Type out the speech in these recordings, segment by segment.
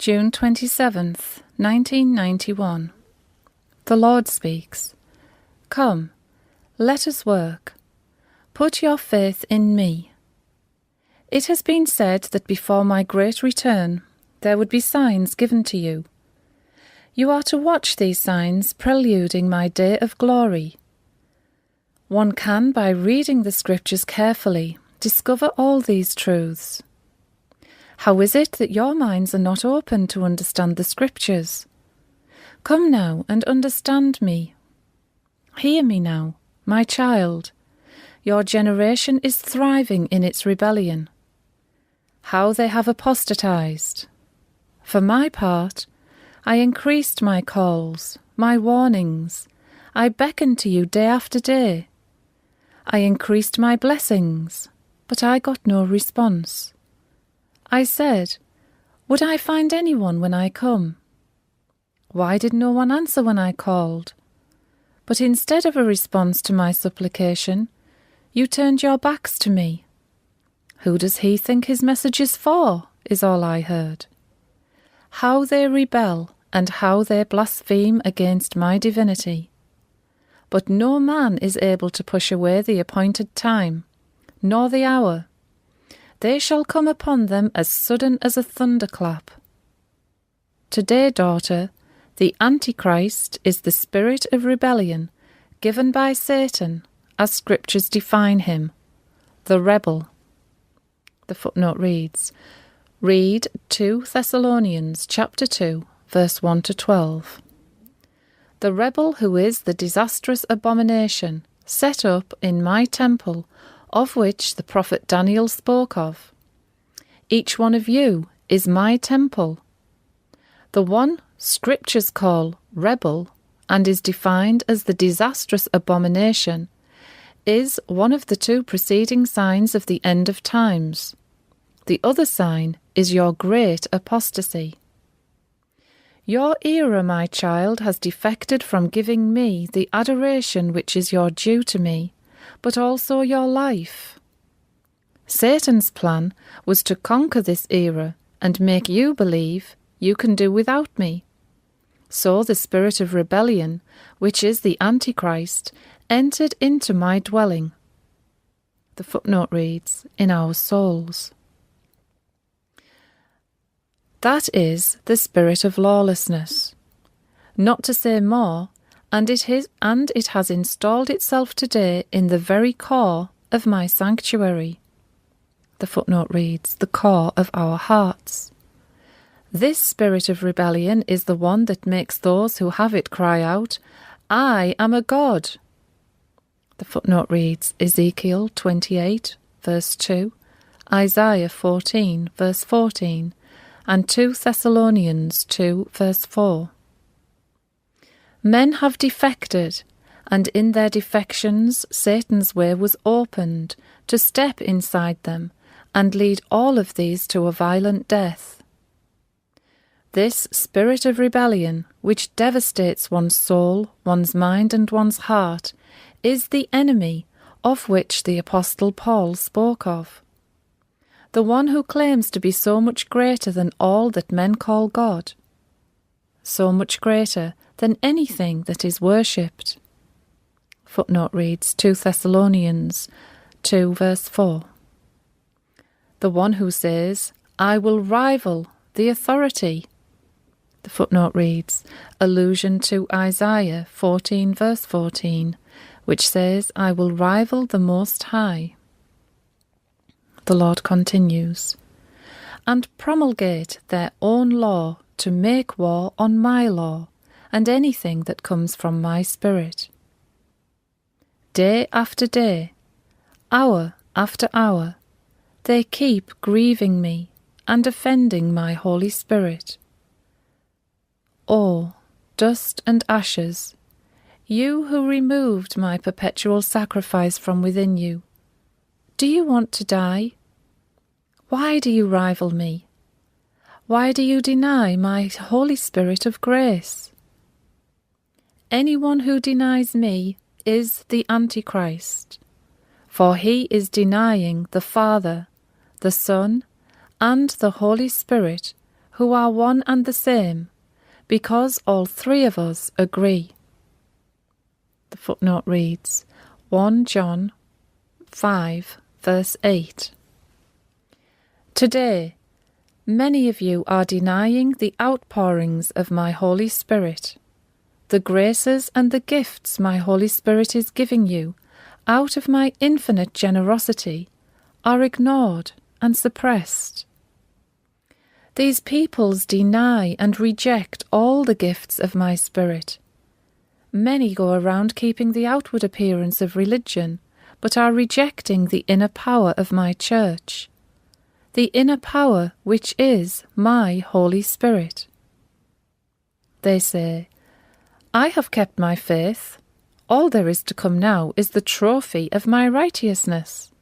June 27th, 1991. The Lord speaks. Come, let us work. Put your faith in me. It has been said that before my great return there would be signs given to you. You are to watch these signs preluding my day of glory. One can, by reading the Scriptures carefully, discover all these truths. How is it that your minds are not open to understand the Scriptures? Come now and understand me. Hear me now, my child. Your generation is thriving in its rebellion. How they have apostatized. For my part, I increased my calls, my warnings. I beckoned to you day after day. I increased my blessings, but I got no response. I said, would I find anyone when I come? Why did no one answer when I called? But instead of a response to my supplication, you turned your backs to me. Who does he think his message is for, is all I heard. How they rebel and how they blaspheme against my divinity. But no man is able to push away the appointed time, nor the hour. They shall come upon them as sudden as a thunderclap. Today, daughter, the Antichrist is the spirit of rebellion given by Satan, as Scriptures define him, the rebel. The footnote reads, read 2 Thessalonians chapter 2, verse 1 to 12. The rebel who is the disastrous abomination set up in my temple, of which the prophet Daniel spoke of. Each one of you is my temple. The one Scriptures call rebel and is defined as the disastrous abomination is one of the two preceding signs of the end of times. The other sign is your great apostasy. Your era, my child, has defected from giving me the adoration which is your due to me, but also your life. Satan's plan was to conquer this era and make you believe you can do without me. So the spirit of rebellion, which is the Antichrist, entered into my dwelling. The footnote reads, in our souls. That is the spirit of lawlessness. Not to say more, and it has installed itself today in the very core of my sanctuary. The footnote reads, the core of our hearts. This spirit of rebellion is the one that makes those who have it cry out, I am a god. The footnote reads, Ezekiel 28, verse 2, Isaiah 14, verse 14, and 2 Thessalonians 2, verse 4. Men have defected, and in their defections Satan's way was opened to step inside them and lead all of these to a violent death. This spirit of rebellion, which devastates one's soul, one's mind and one's heart, is the enemy of which the Apostle Paul spoke of. The one who claims to be so much greater than all that men call God, so much greater than anything that is worshipped. Footnote reads 2 Thessalonians 2 verse 4. The one who says, I will rival the authority. The footnote reads, allusion to Isaiah 14 verse 14, which says, I will rival the Most High. The Lord continues, and promulgate their own law to make war on my law and anything that comes from my spirit. Day after day, hour after hour, they keep grieving me and offending my Holy Spirit. O dust and ashes, you who removed my perpetual sacrifice from within you, do you want to die? Why do you rival me? Why do you deny my Holy Spirit of grace? Anyone who denies me is the Antichrist, for he is denying the Father, the Son, and the Holy Spirit, who are one and the same, because all three of us agree. The footnote reads 1 John 5, verse 8. Today, many of you are denying the outpourings of my Holy Spirit. The graces and the gifts my Holy Spirit is giving you out of my infinite generosity are ignored and suppressed. These peoples deny and reject all the gifts of my Spirit. Many go around keeping the outward appearance of religion, but are rejecting the inner power of my church, the inner power which is my Holy Spirit. They say, I have kept my faith. All there is to come now is the trophy of my righteousness.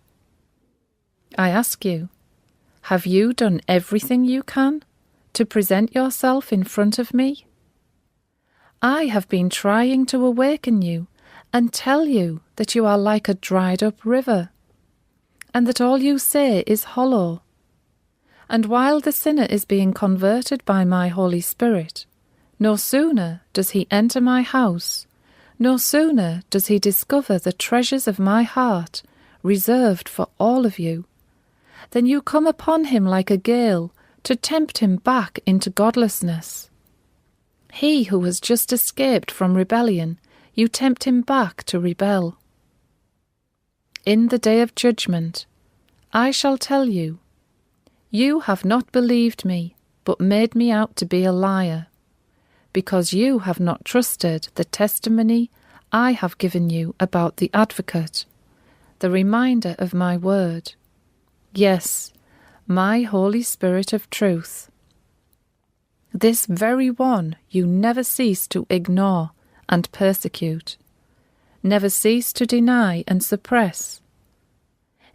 I ask you, have you done everything you can to present yourself in front of me? I have been trying to awaken you and tell you that you are like a dried-up river, and that all you say is hollow. And while the sinner is being converted by my Holy Spirit, no sooner does he enter my house, no sooner does he discover the treasures of my heart reserved for all of you, then you come upon him like a gale to tempt him back into godlessness. He who has just escaped from rebellion, you tempt him back to rebel. In the day of judgment, I shall tell you, you have not believed me, but made me out to be a liar, because you have not trusted the testimony I have given you about the Advocate, the reminder of my word. Yes, my Holy Spirit of truth. This very one you never cease to ignore and persecute, never cease to deny and suppress.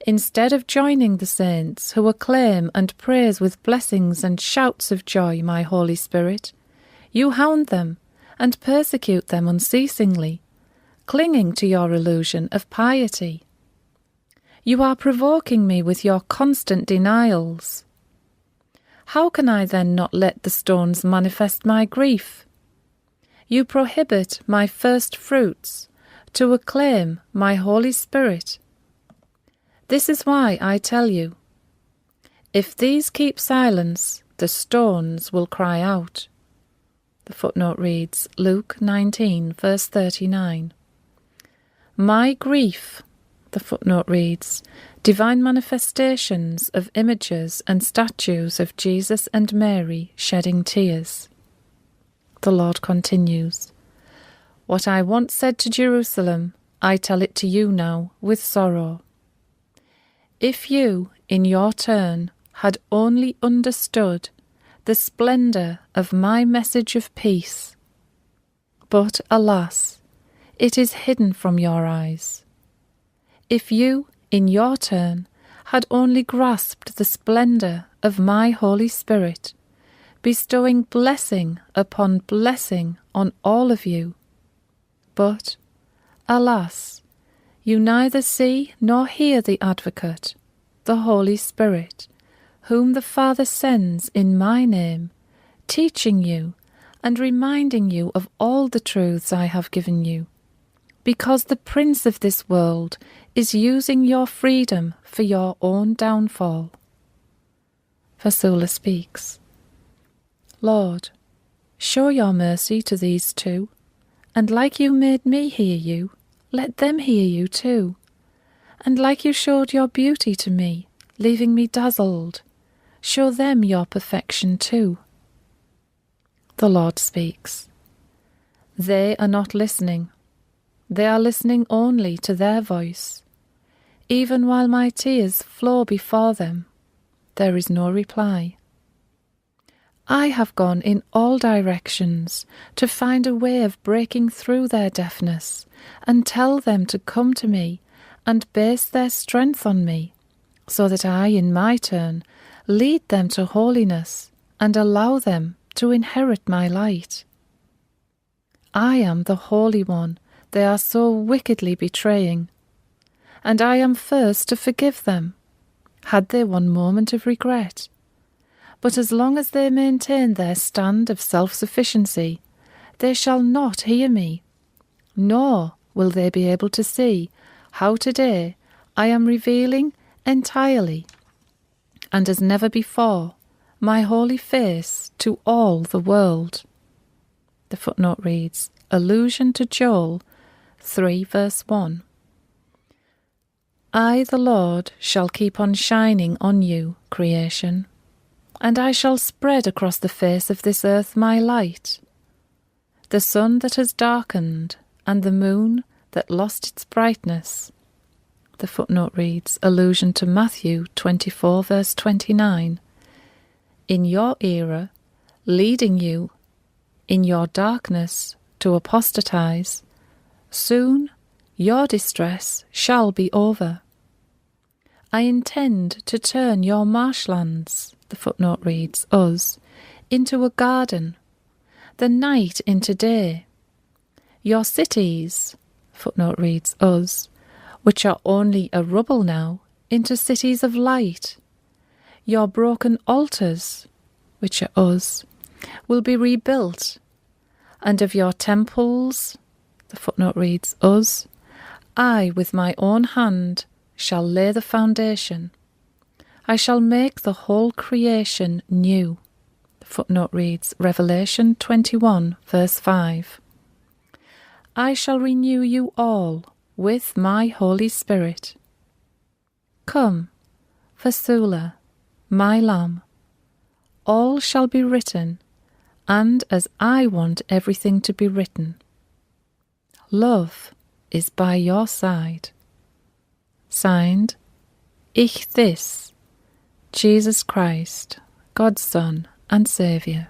Instead of joining the saints who acclaim and praise with blessings and shouts of joy my Holy Spirit, you hound them and persecute them unceasingly, clinging to your illusion of piety. You are provoking me with your constant denials. How can I then not let the stones manifest my grief? You prohibit my first fruits to acclaim my Holy Spirit. This is why I tell you, if these keep silence, the stones will cry out. The footnote reads Luke 19, verse 39. My grief, the footnote reads, divine manifestations of images and statues of Jesus and Mary shedding tears. The Lord continues, what I once said to Jerusalem, I tell it to you now with sorrow. If you, in your turn, had only understood the splendour of my message of peace. But, alas, it is hidden from your eyes. If you, in your turn, had only grasped the splendour of my Holy Spirit, bestowing blessing upon blessing on all of you. But, alas, you neither see nor hear the Advocate, the Holy Spirit, whom the Father sends in my name, teaching you and reminding you of all the truths I have given you, because the prince of this world is using your freedom for your own downfall. Vassula speaks. Lord, show your mercy to these two, and like you made me hear you, let them hear you too. And like you showed your beauty to me, leaving me dazzled, show them your perfection too. The Lord speaks. They are not listening. They are listening only to their voice. Even while my tears flow before them, there is no reply. I have gone in all directions to find a way of breaking through their deafness and tell them to come to me and base their strength on me, so that I, in my turn, lead them to holiness and allow them to inherit my light. I am the Holy One they are so wickedly betraying, and I am first to forgive them, had they one moment of regret. But as long as they maintain their stand of self-sufficiency, they shall not hear me, nor will they be able to see how today I am revealing entirely, and as never before, my holy face to all the world. The footnote reads, allusion to Joel 3 verse 1. I, the Lord, shall keep on shining on you, creation, and I shall spread across the face of this earth my light. The sun that has darkened, and the moon that lost its brightness. The footnote reads, allusion to Matthew 24 verse 29. In your era, leading you, in your darkness, to apostatize, soon your distress shall be over. I intend to turn your marshlands, the footnote reads, us, into a garden, the night into day. Your cities, footnote reads, us, which are only a rubble now, into cities of light. Your broken altars, which are us, will be rebuilt, and of your temples, the footnote reads, us, I with my own hand shall lay the foundation. I shall make the whole creation new. The footnote reads, Revelation 21 verse 5. I shall renew you all with my Holy Spirit. Come, Vassula, my lamb, all shall be written, and as I want everything to be written. Love is by your side. Signed, Ich this, Jesus Christ, God's Son and Saviour.